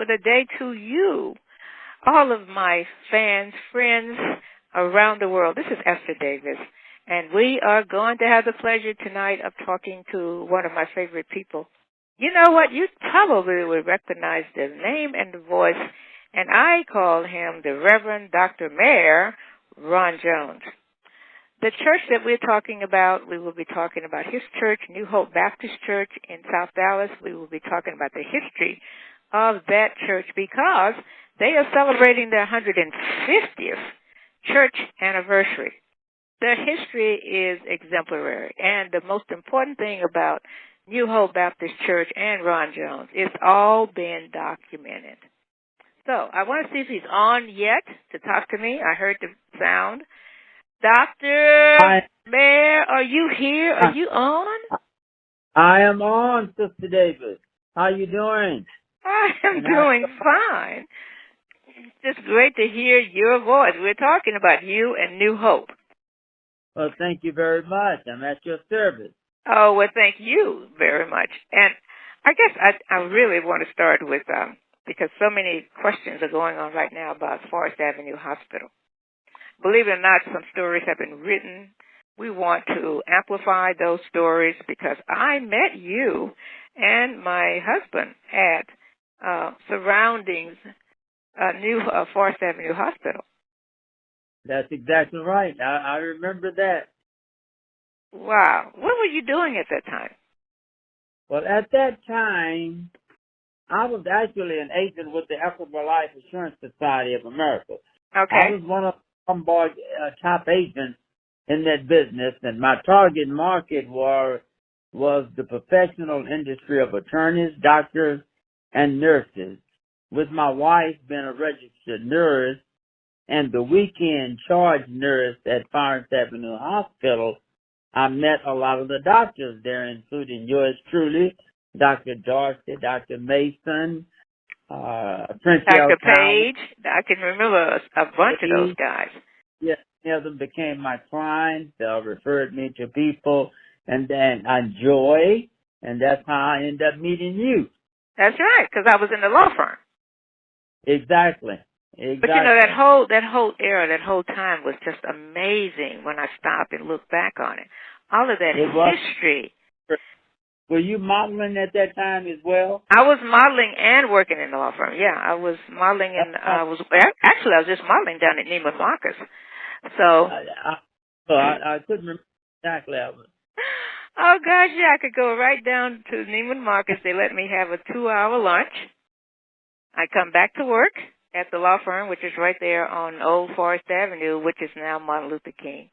of the day to you, all of my fans, friends around the world. This is Esther Davis, and we are going to have the pleasure tonight of talking to one of my favorite people. You know what? You probably would recognize the name and the voice, and I call him the Reverend Dr. Mayor Ron Jones. The church that we're talking about, we will be talking about his church, New Hope Baptist Church in South Dallas. We will be talking about the history of that church because they are celebrating their 150th church anniversary. Their history is exemplary, and the most important thing about New Hope Baptist Church and Ron Jones, it's all been documented. So I want to see if he's on yet to talk to me. I heard the sound. Dr. Mayor, are you here? Are you on? I am on, Sister Davis. How you doing? I am doing fine. It's just great to hear your voice. We're talking about you and New Hope. Well, thank you very much. I'm at your service. Oh, well, thank you very much. And I guess I really want to start with, because so many questions are going on right now about Forest Avenue Hospital. Believe it or not, some stories have been written. We want to amplify those stories because I met you and my husband at surroundings New Forest Avenue Hospital. That's exactly right. I remember that. Wow. What were you doing at that time? Well, at that time, I was actually an agent with the Equitable Life Insurance Society of America. Okay. I was one of board top agents in that business, and my target market was the professional industry of attorneys, doctors, and nurses. With my wife being a registered nurse and the weekend charge nurse at Forest Avenue Hospital, I met a lot of the doctors there, including yours truly, Dr. Dorsey, Dr. Mason, Prince Dr. Page. I can remember a bunch of those guys. Yes, many of them became my clients. They referred me to people, and then Joy, and that's how I ended up meeting you. That's right, because I was in the law firm. Exactly. But you know, that whole era, that whole time was just amazing when I stopped and looked back on it. All of that history. Were you modeling at that time as well? I was modeling and working in the law firm. Yeah, I was modeling and I was just modeling down at Neiman Marcus. So I couldn't remember exactly. Oh gosh, yeah, I could go right down to Neiman Marcus. They let me have a 2-hour lunch. I come back to work at the law firm, which is right there on Old Forest Avenue, which is now Martin Luther King.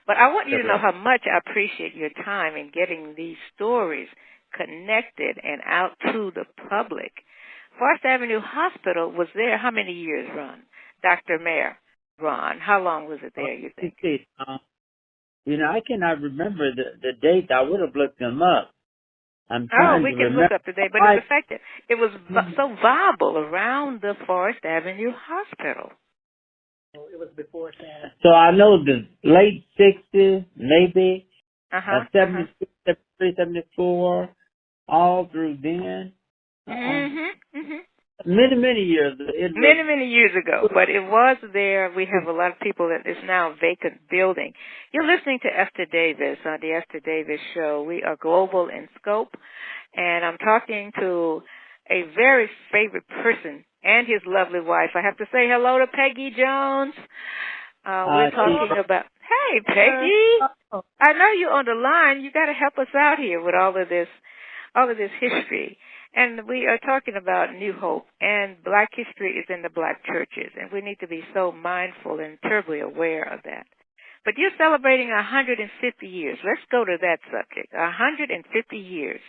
But I want you to know how much I appreciate your time in getting these stories connected and out to the public. Forest Avenue Hospital was there how many years, Ron? Dr. Mayor Ron, how long was it there, you think? I cannot remember the date. I would have looked them up. We can look up the date, but it's the fact that it was so viable around the Forest Avenue Hospital. It was before that. So I know the late 60s, maybe, 73, 74, all through then. Many years. Many years ago, but it was there. We have a lot of people that it's now a vacant building. You're listening to Esther Davis on the Esther Davis Show. We are global in scope, and I'm talking to a very favorite person and his lovely wife. I have to say hello to Peggy Jones. We're talking about, hey, Peggy, I know you're on the line. You got to help us out here with all of this history. And we are talking about New Hope, and black history is in the black churches, and we need to be so mindful and terribly aware of that. But you're celebrating 150 years. Let's go to that subject, 150 years.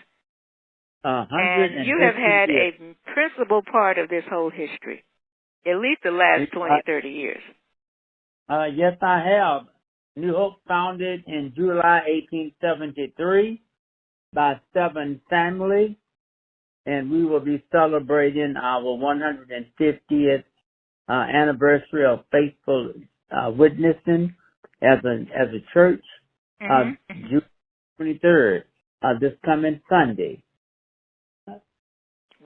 And you have had a principal part of this whole history, at least the last 20, 30 years. Yes, I have. New Hope founded in July 1873 by 7 families, and we will be celebrating our 150th anniversary of faithful witnessing as a church, June 23rd, this coming Sunday.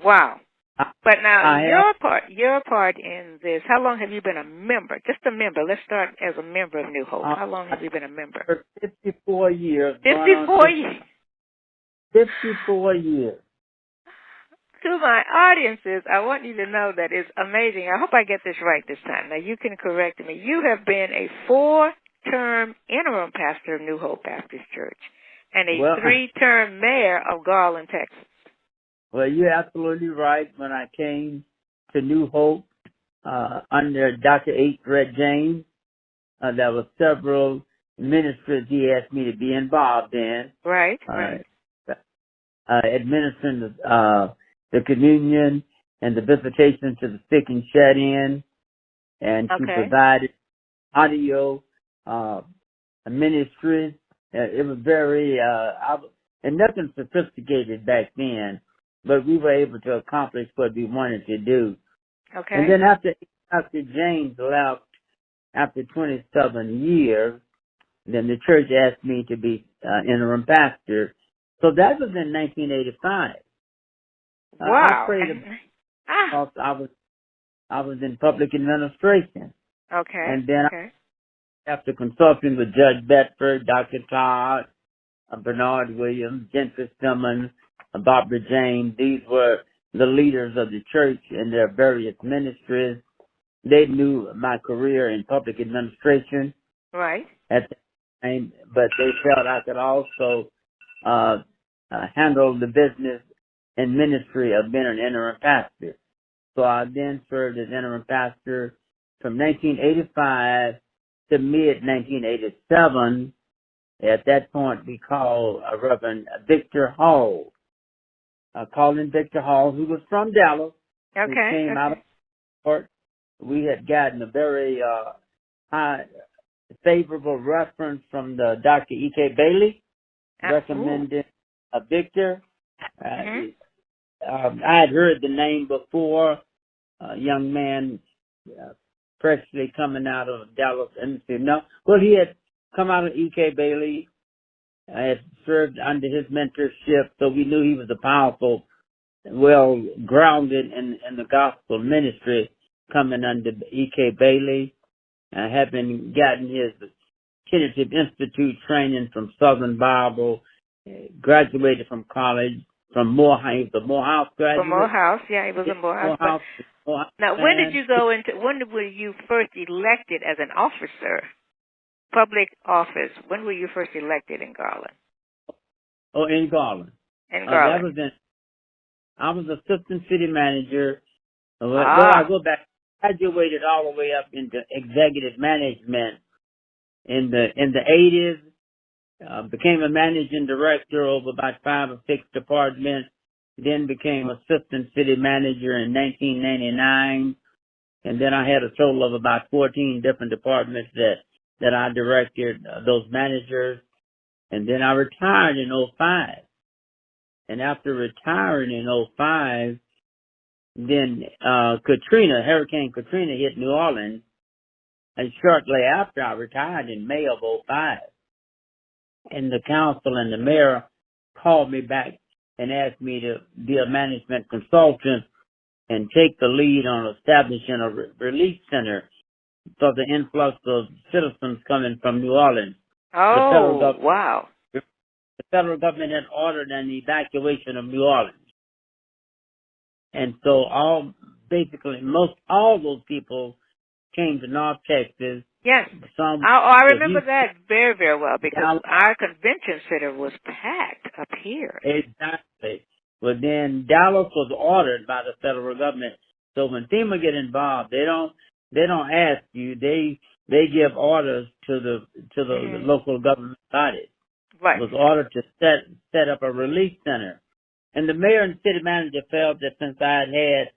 Wow. But now I have your part in this. How long have you been a member? Just a member. Let's start as a member of New Hope. How long have you been a member? for 54 years. 54 years. 54 years. To my audiences, I want you to know that it's amazing. I hope I get this right this time. Now, you can correct me. You have been a 4-term interim pastor of New Hope Baptist Church and a 3-term mayor of Garland, Texas. Well, you're absolutely right. When I came to New Hope under Dr. H. Red James, there were several ministries he asked me to be involved in. Right, right. Administering the communion and the visitation to the sick and shut in, and to provide audio ministry. It was very, and nothing sophisticated back then, but we were able to accomplish what we wanted to do. Okay. And then after James left, after 27 years, then the church asked me to be interim pastor. So that was in 1985. Wow. I was in public administration. Okay. And then after consulting with Judge Bedford, Dr. Todd, Bernard Williams, Gentry Simmons, Barbara James, these were the leaders of the church in their various ministries. They knew my career in public administration. Right. At the time, but they felt I could also handle the business and ministry of being an interim pastor. So I then served as interim pastor from 1985 to mid-1987. At that point, we called Reverend Victor Hall. Calling Victor Hall, who was from Dallas, who came out of court. We had gotten a very high, favorable reference from the Dr. E.K. Bailey, recommended Victor. I had heard the name before, a young man freshly coming out of Dallas. Well, he had come out of E.K. Bailey, had served under his mentorship, so we knew he was a powerful, well-grounded in the gospel ministry coming under E.K. Bailey, having gotten his Tentative Institute training from Southern Bible, graduated from college, from Morehouse. He was a Morehouse graduate. From Morehouse, yeah, he was a Morehouse. Now, when did when were you first elected as an officer, public office? When were you first elected in Garland? Oh, in Garland. In Garland. I was assistant city manager. I go back, graduated all the way up into executive management in the 80s. Became a managing director over about 5 or 6 departments. Then became assistant city manager in 1999. And then I had a total of about 14 different departments that I directed, those managers. And then I retired in 2005. And after retiring in 2005, then Hurricane Katrina hit New Orleans. And shortly after I retired in May of 2005, and the council and the mayor called me back and asked me to be a management consultant and take the lead on establishing a relief center for the influx of citizens coming from New Orleans. Oh, wow. The federal government had ordered an evacuation of New Orleans. And so most all those people came to North Texas. Yes. I remember that very, very well because our convention center was packed up here. Exactly. But then Dallas was ordered by the federal government. So when FEMA get involved, they don't ask you. They give orders to the local government bodies. Right. It was ordered to set up a relief center. And the mayor and city manager felt that since I had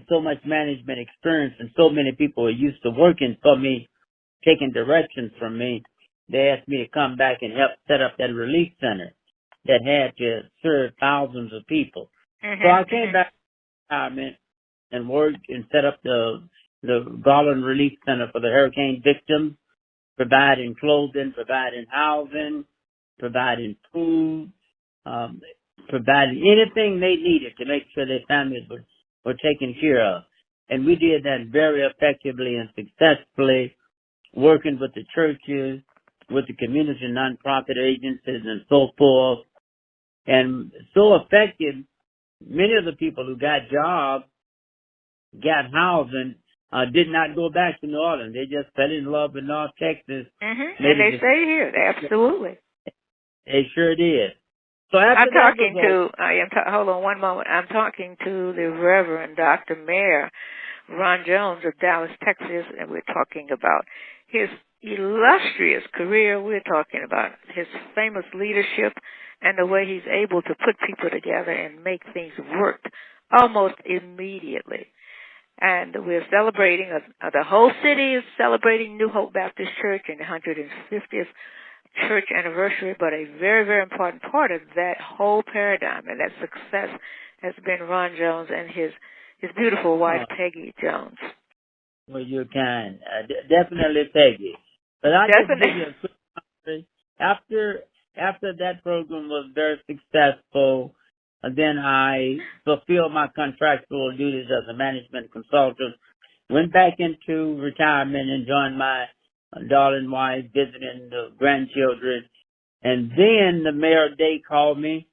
so much management experience and so many people were used to working for me, taking directions from me, they asked me to come back and help set up that relief center that had to serve thousands of people. So I came back to retirement and worked and set up the Garland Relief Center for the hurricane victims, providing clothing, providing housing, providing food, providing anything they needed to make sure their families were taken care of. And we did that very effectively and successfully, working with the churches, with the community nonprofit agencies and so forth. And so effective, many of the people who got jobs, got housing, did not go back to New Orleans. They just fell in love with North Texas. Mm-hmm. And they stay here. Absolutely. They sure did. So after hold on one moment. I'm talking to the Reverend Dr. Mayor Ron Jones of Dallas, Texas, and we're talking about his illustrious career. We're talking about his famous leadership and the way he's able to put people together and make things work almost immediately. And we're celebrating, the whole city is celebrating New Hope Baptist Church and the 150th church anniversary, but a very, very important part of that whole paradigm and that success has been Ron Jones and his beautiful wife, Peggy Jones. Well, you're kind. Definitely Peggy. But I just give you a quick summary. After that program was very successful, then I fulfilled my contractual duties as a management consultant, went back into retirement and joined my darling wife, visiting the grandchildren. And then the Mayor Day called me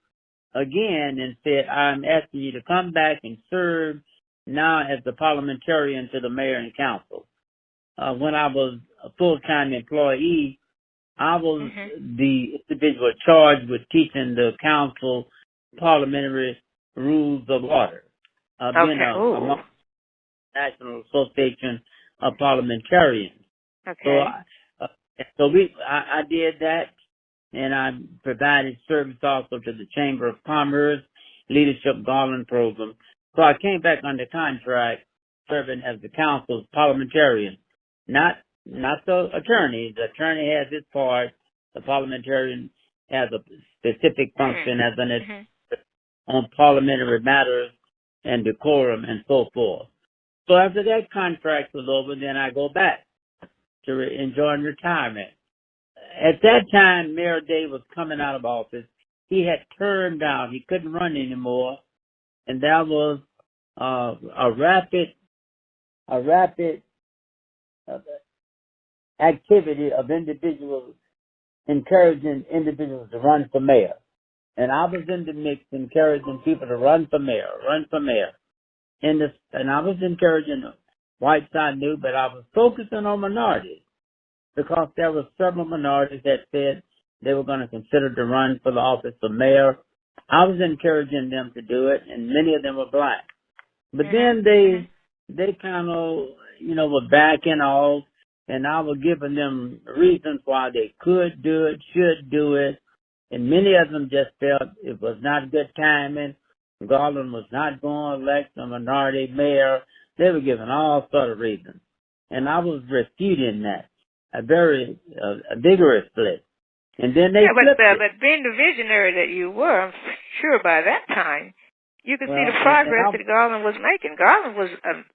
again and said, I'm asking you to come back and serve now as the parliamentarian to the mayor and council. When I was a full-time employee, I was the individual charged with teaching the council parliamentary rules of order. Being a National Association of Parliamentarians. Okay. So I did that, and I provided service also to the Chamber of Commerce Leadership Garland Program. So I came back under contract, serving as the council's parliamentarian, not the attorney. The attorney has his part. The parliamentarian has a specific function as an on parliamentary matters and decorum and so forth. So after that contract was over, then I go back to enjoying retirement. At that time, Mayor Day was coming out of office. He had turned down. He couldn't run anymore. And that was a rapid activity of individuals, encouraging individuals to run for mayor. And I was in the mix encouraging people to run for mayor. And I was encouraging the white side new, but I was focusing on minorities because there were several minorities that said they were going to consider to run for the office of mayor. I was encouraging them to do it, and many of them were black. But then they kind of, were backing off, and I was giving them reasons why they could do it, should do it, and many of them just felt it was not good timing. Garland was not going to elect a minority mayor. They were giving all sort of reasons. And I was refuting that very vigorously. And then they flipped it. But being the visionary that you were, I'm sure by that time, you could see the progress that Garland was making. Garland was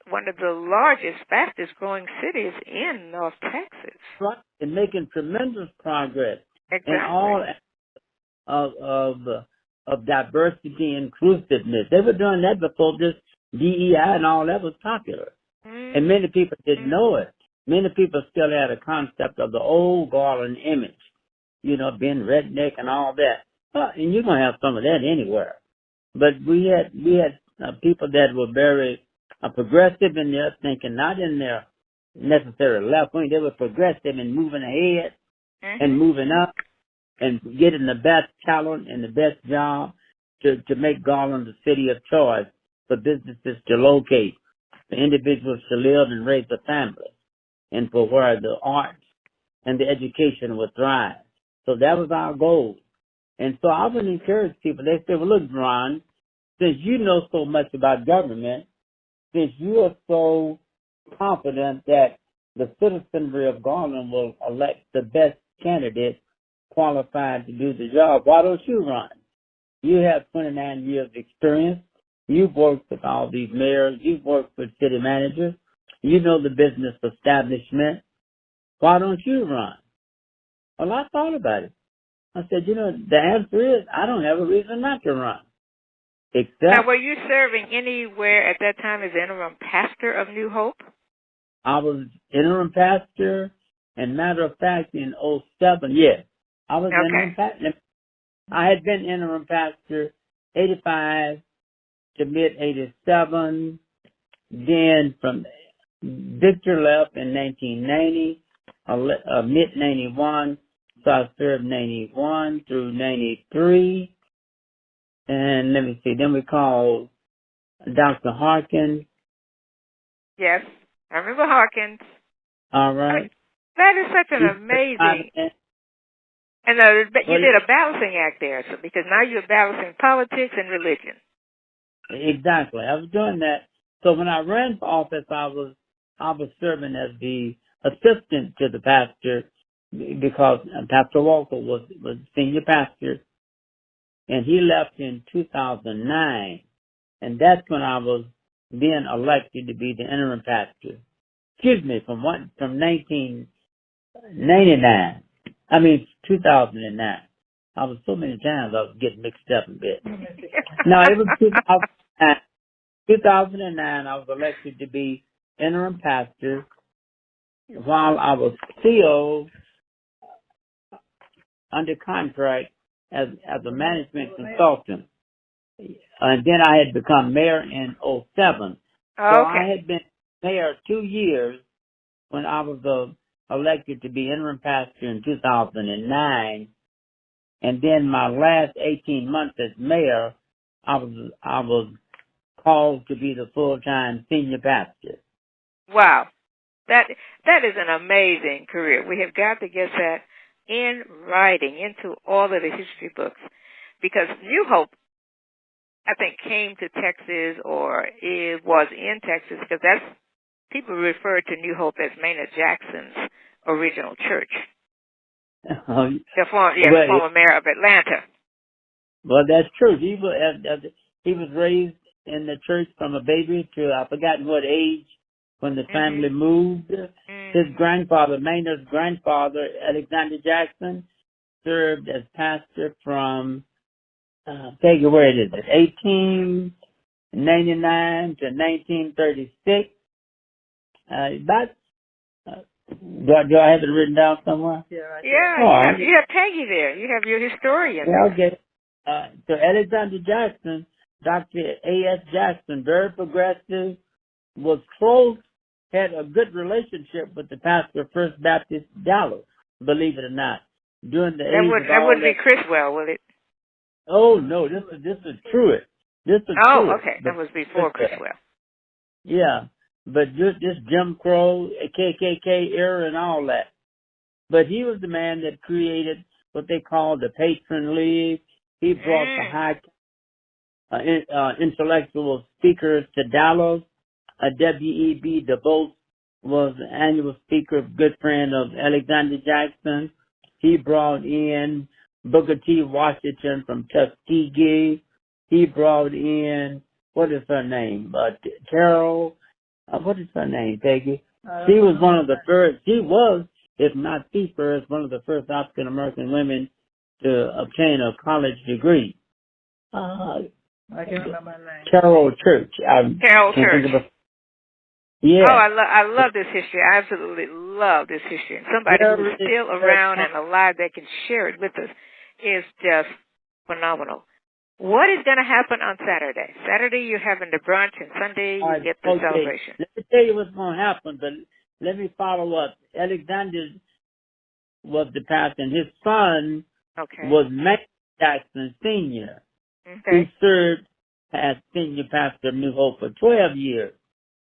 one of the largest, fastest growing cities in North Texas. Right. And making tremendous progress. Exactly. In all of diversity and inclusiveness. They were doing that before this DEI and all that was popular. And many people didn't know it. Many people still had a concept of the old Garland image, being redneck and all that. Well, and you're going to have some of that anywhere. But we had people that were very progressive in their thinking, not in their necessary left wing. They were progressive in moving ahead and moving up and getting the best talent and the best job to make Garland the city of choice for businesses to locate, for individuals to live and raise a family, and for where the arts and the education would thrive. So that was our goal. And so I would encourage people. They say, well, look, Ron, since you know so much about government, since you are so confident that the citizenry of Garland will elect the best candidate qualified to do the job, why don't you run? You have 29 years experience. You've worked with all these mayors. You've worked with city managers. You know the business establishment. Why don't you run? Well, I thought about it. I said, the answer is I don't have a reason not to run. Now, Except were you serving anywhere at that time as interim pastor of New Hope? I was interim pastor, and matter of fact, in '07, yes, I was interim Okay. pastor. I had been interim pastor 85 to mid '87. Then from Victor left in 1990, mid '91, so I served '91 through '93. And let me see, then we called Dr. Harkins. Yes, I remember Hawkins. All I mean, right. that is such an He amazing. certified And but you Well, did a balancing act there, so because now you're balancing politics and religion. exactly. I was doing that. So when I ran for office, I was serving as the assistant to the pastor because Pastor Walker was senior pastor, and he left in 2009, and that's when I was being elected to be the interim pastor. Excuse me, from 1999. I mean 2009. I was so many times I was getting mixed up a bit. No, it was 2009. 2009, I was elected to be interim pastor while I was still under contract as a management consultant. And then I had become mayor in '07. So I Okay. had been mayor 2 years when I was elected to be interim pastor in 2009. And then my last 18 months as mayor, I was called to be the full-time senior pastor. Wow. That is an amazing career. We have got to get that in writing into all of the history books, because New Hope, I think, came to Texas, or it was in Texas, because that's people refer to New Hope as Maynard Jackson's original church, the former mayor of Atlanta. Well, that's true. He was raised in the church from a baby to I forgotten what age when the family moved. His grandfather, Maynard's grandfather, Alexander Jackson, served as pastor from Peggy, where it is, 1899 to 1936. Do I have it written down somewhere? Yeah, you have Peggy there. You have your historian. Yeah, okay. So Alexander Jackson, Dr. A.S. Jackson, very progressive, was close, had a good relationship with the pastor of First Baptist Dallas, believe it or not. During the age of that all wouldn't be Criswell, will it? Oh no, this is Truett. This is Oh, Truett. okay. That was before Criswell. Yeah, but just this Jim Crow, KKK era and all that. But he was the man that created what they called the Patron League. He brought the high intellectual speakers to Dallas. W.E.B. Du Bois was the annual speaker, good friend of Alexander Jackson. He brought in Booker T. Washington from Tuskegee. He brought in, what is her name? Carol, what is her name, Peggy? She was one of the first, if not the first, one of the first African American women to obtain a college degree. I can't remember her name. Carol Church. Carol Church. Yeah. Oh, I love this history. I absolutely love this history. And somebody who's still around and alive that can share it with us is just phenomenal. What is going to happen on Saturday? Saturday you're having the brunch, and Sunday you get the celebration. Let me tell you what's going to happen, but let me follow up. Alexander was the pastor, and his son was Matt Jackson Sr., who served as senior pastor of New Hope for 12 years,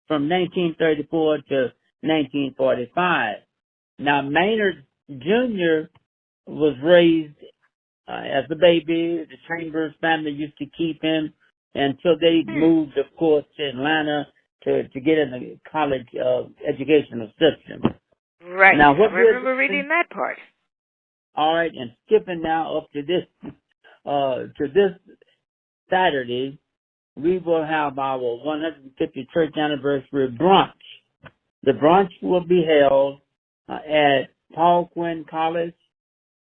from 1934 to 1945. Now, Maynard Jr. was raised as a baby. The Chambers family used to keep him until they moved, of course, to Atlanta to get in the college educational system. Right. Now, I remember reading that part. All right, and skipping now up to this Saturday, we will have our 150th church anniversary brunch. The brunch will be held at Paul Quinn College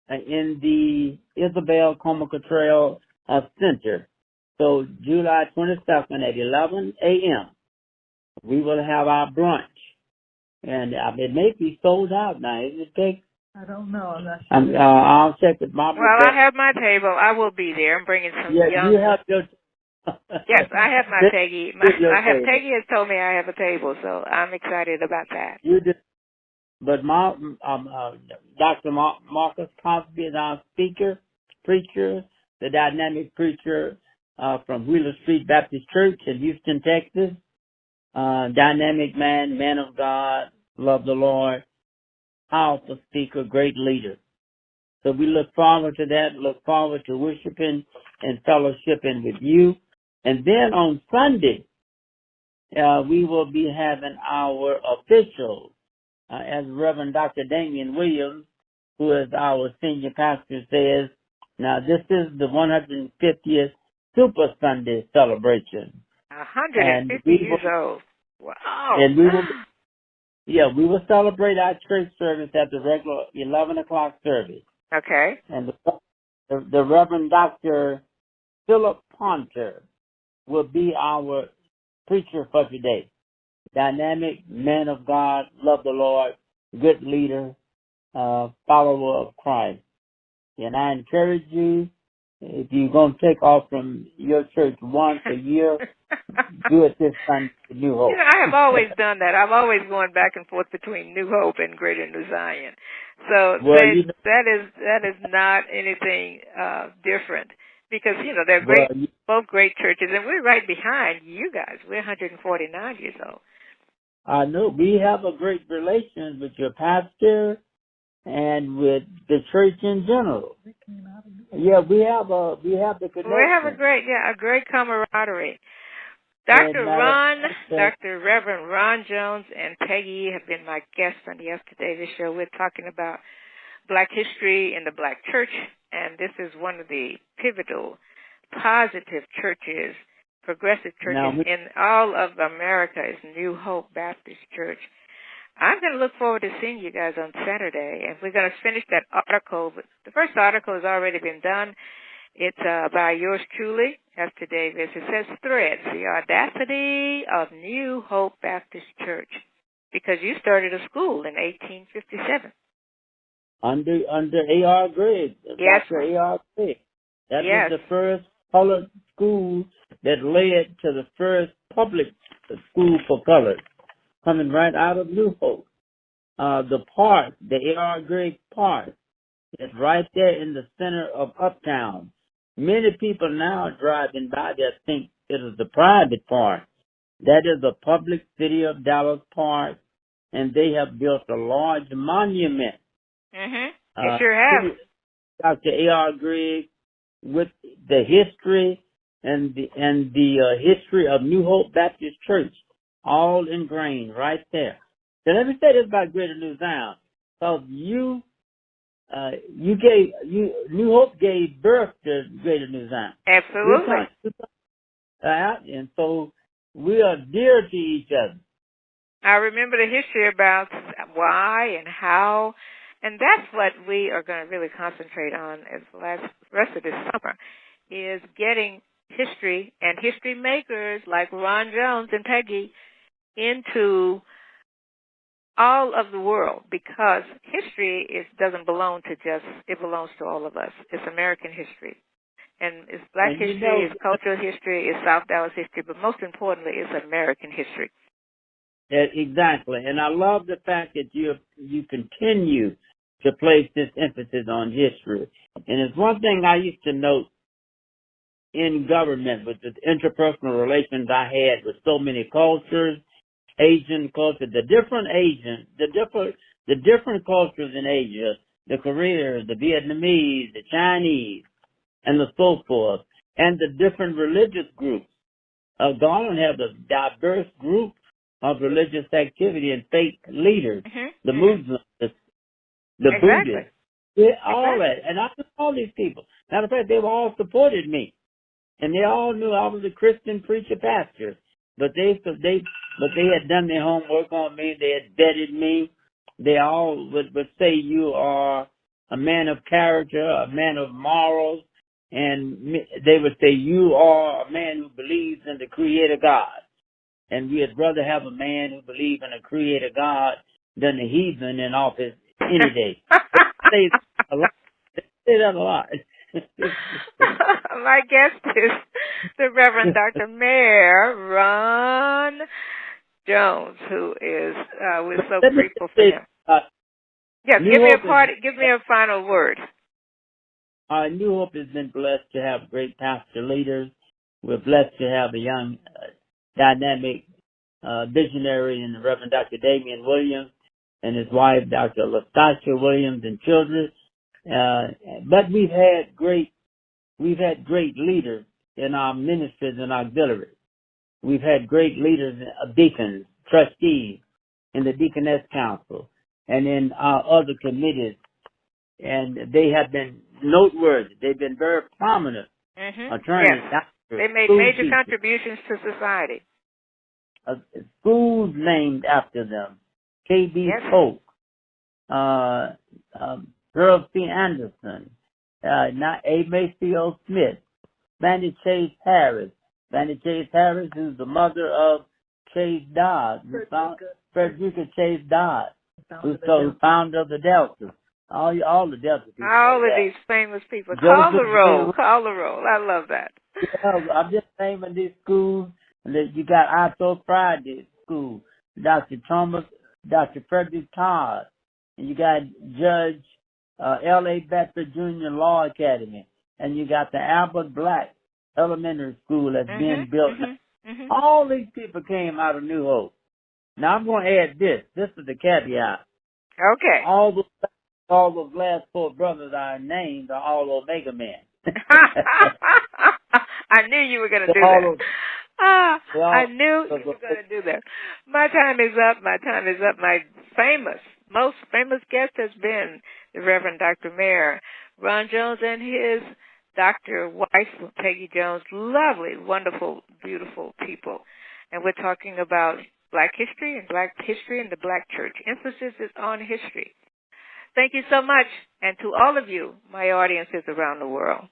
in the Isabel Comical Trail Center. So July 22nd at 11 a.m., we will have our brunch. And it may be sold out now. Is it, Peg? I don't know. I'm not sure. I'll check with Mama. Well, I have my table. I will be there. I'm bringing some young. You have your. Yes, I have my Peggy. Table. Peggy has told me I have a table, so I'm excited about that. You just, but Dr. Marcus Cosby is our preacher, the dynamic preacher from Wheeler Street Baptist Church in Houston, Texas. Dynamic man of God, love the Lord, powerful speaker, great leader. So we look forward to that, look forward to worshiping and fellowshipping with you. And then on Sunday, we will be having our official, as Reverend Dr. Damian Williams, who is our senior pastor, says, now this is the 150th Super Sunday celebration. 150 years old. Wow. And we will celebrate our church service at the regular 11 o'clock service. Okay. And the Reverend Dr. Philip Ponter will be our preacher for today. Dynamic, man of God, love the Lord, good leader, follower of Christ. And I encourage you, if you're going to take off from your church once a year, do it this time to New Hope. You know, I have always done that. I'm always going back and forth between New Hope and Greater New Zion. So that is not anything different because, you know, they're both great churches, and we're right behind you guys. We're 149 years old. I know. We have a great relation with your pastor and with the church in general. Yeah, we have the connection. We have a great camaraderie. Dr. Reverend Ron Jones and Peggy have been my guests on the Ester Davis Show. We're talking about Black history in the Black church, and this is one of the pivotal, positive churches, progressive churches in all of America is New Hope Baptist Church. I'm going to look forward to seeing you guys on Saturday, and we're going to finish that article. The first article has already been done. It's by yours truly, Ester Davis. It says Threads, the Audacity of New Hope Baptist Church, because you started a school in 1857. Under A.R. Gregg, yes. Dr. A.R. Gregg. That was the first colored school that led to the first public school for colored, coming right out of New Hope. The park, the A.R. Gregg Park, is right there in the center of Uptown. Many people now driving by there think it is the private park. That is the public City of Dallas Park, and they have built a large monument. Mm-hmm. You sure have. Dr. A.R. Gregg, with the history and the history of New Hope Baptist Church, all ingrained right there. So let me say this about Greater New Zion, because New Hope gave birth to Greater New Zion. Absolutely. And so we are dear to each other. I remember the history about why and how, and that's what we are going to really concentrate on as the rest of this summer, is getting history and history makers like Ron Jones and Peggy into all of the world, because history doesn't belong to it belongs to all of us. It's American history. And it's Black history, it's cultural history, it's South Dallas history, but most importantly, it's American history. Exactly. And I love the fact that you continue to place this emphasis on history. And it's one thing I used to note in government with the interpersonal relations I had with so many cultures, Asian culture, the different cultures in Asia, the Koreans, the Vietnamese, the Chinese, and the so forth, and the different religious groups. Garland has a diverse group of religious activity and faith leaders, the Muslims, the Buddhists, all that. And I knew all these people. Matter of fact, they all supported me. And they all knew I was a Christian preacher pastor. But they had done their homework on me. They had vetted me. They all would say you are a man of character, a man of morals, and they would say, "You are a man who believes in the Creator God." And we'd rather have a man who believes in a Creator God than a heathen in office any day. They say a lot. They say that a lot. My guest is the Reverend Dr. Mayor Ron Jones, who is we're so grateful for him. Yes, give me a final word. New Hope has been blessed to have great pastor leaders. We're blessed to have a young, dynamic visionary in the Reverend Dr. Damian Williams and his wife, Dr. Latasha Williams, and children. But we've had great leaders in our ministries and auxiliaries. We've had great leaders, deacons, trustees in the Deaconess Council and in our other committees, and they have been noteworthy. They've been very prominent. Attorneys, yes. doctors, they made major contributions to society. Schools named after them: K.B. Polk, Earl C. Anderson, A. Maceo Smith, Fannie Chase Harris. Fannie Chase Harris, who's the mother of Chase Dodd, Frederica Chase Dodd, who's the founder of the Delta. All the Delta people. All of these famous people. Call the roll. I love that. Yeah, I'm just naming these schools. You got Otto Friday School, Dr. Frederick Todd, and you got Judge L.A. Bedford Junior Law Academy, and you got the Albert Black Elementary School that's being built. All these people came out of New Hope. Now I'm going to add this. This is the caveat. Okay. All those last four brothers I named are all Omega men. I knew you were going to do that. I knew you were going to do that. My time is up. My most famous guest has been the Reverend Dr. Mayor Ron Jones and his Dr. wife, Peggy Jones. Lovely, wonderful, beautiful people. And we're talking about Black history and the Black church. Emphasis is on history. Thank you so much. And to all of you, my audiences around the world.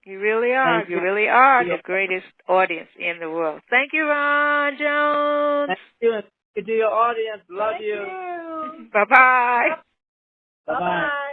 You really are. You really are the greatest audience in the world. Thank you, Ron Jones. Thank you. To your audience. Love you. Bye-bye. Bye-bye.